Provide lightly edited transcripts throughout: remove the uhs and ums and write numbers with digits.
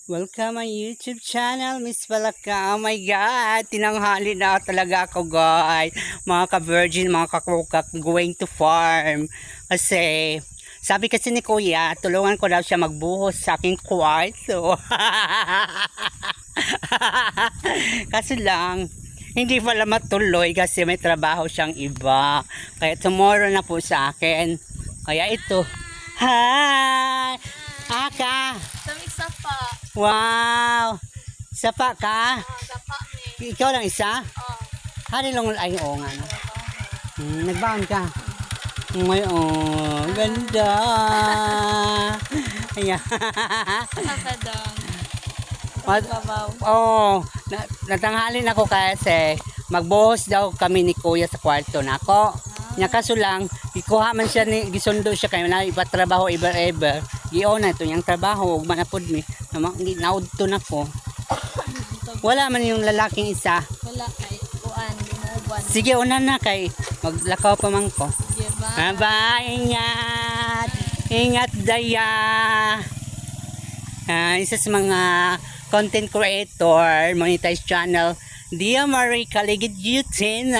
Welcome my YouTube channel, Miss Balaka. Oh my God, tinanghali na talaga ako guys. Mga ka-virgin, mga kakukak, going to farm. Kasi, sabi kasi ni Kuya, tulungan ko daw siya magbuhos sa aking kwarto. Kasi lang, hindi pala matuloy kasi may trabaho siyang iba. Kaya tomorrow na po sa akin. Kaya ito. Hi! Aka! Samig sapa. Wow! Sapa ka? Sapa mi. Ikaw lang isa? Oh. Hari lang ay oo nga. No? Nagbaon ka? May ganda! Ayan. Sapa dong. Mat- Babaw. Oh, natanghalin ako kasi magbuhos daw kami ni Kuya sa kwarto nako. Nya kaso lang, ikuha man siya ni gisundo siya kay na ipatrabaho ever. Giyaw na ito yung trabaho ug manapod mi. Naudto na ko. Wala man yung lalaking isa. Wala kay kuan limuban. Sige una na kay maglakaw pa man ko. Sige ba? Bye, ingat. Ingat daya. Isa sa mga content creator, monetize channel, Dia Marie Kaligid Yutin.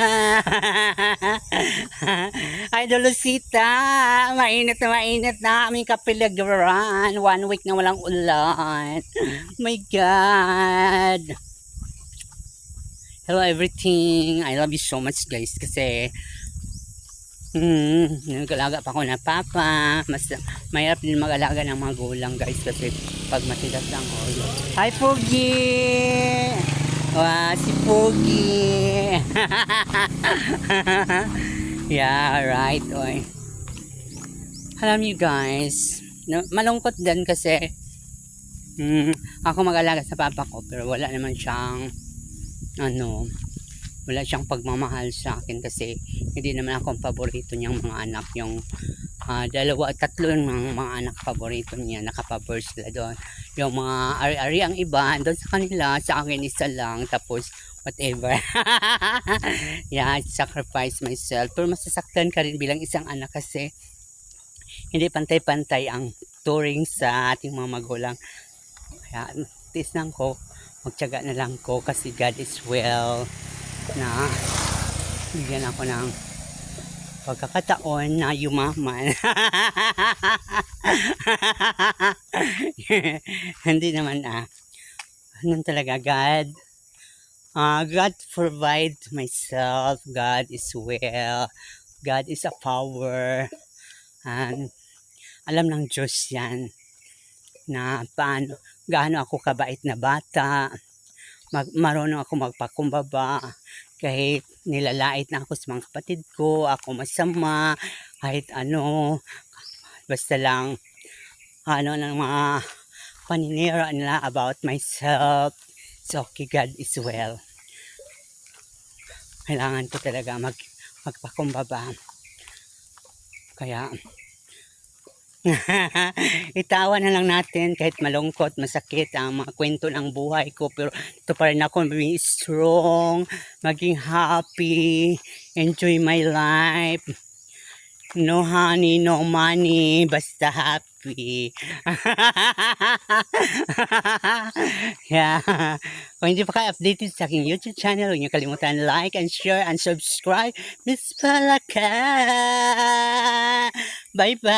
Idol Lucita, mainit na aming kapilagran. 1 week na walang ulan. My God. Hello everything. I love you so much guys kasi nag-alaga pa ako na papa. Mas mahirap din mag-alaga ng mga gulang guys kasi pag matigas lang ulo. Hi Pogi! Wow, si Pogi! Yeah, right. Oy. Alam niyo guys, malungkot din kasi ako mag-alaga sa papa ko pero wala naman siyang wala siyang pagmamahal sa akin kasi hindi naman ako ang paborito niyang mga anak. Yung tatlo yung mga anak paborito niya, nakapabor sila doon. Yung mga ari-ari ang iba doon sa kanila, sa akin isa lang, tapos whatever. Yeah, I sacrifice myself pero masasaktan ka rin bilang isang anak kasi hindi pantay-pantay ang turing sa ating mga magulang. Kaya tisnang ko, magtiyaga na lang ko kasi God is well na bigyan ako ng pagkakataon na yumaman. Hindi naman ganun talaga God. God provide myself. God is well. God is a power. And alam ng Diyos yan na gaano ako kabait na bata. Marunong ako magpakumbaba kahit nilalait na ako sa mga kapatid ko, ako masama, kahit basta lang ng mga paninira nila about myself. So okay, God is well. Kailangan ko talaga magpakumbaba. Kaya itawa na lang natin kahit malungkot, masakit ang mga kwento ng buhay ko, pero ito pa rin ako maging strong, maging happy, enjoy my life. No honey, no money, basta happy. Yeah. Kung hindi pa kayo updated sa aking YouTube channel, huwag niyo kalimutan like and share and subscribe. Miss Balaka! Bye-bye!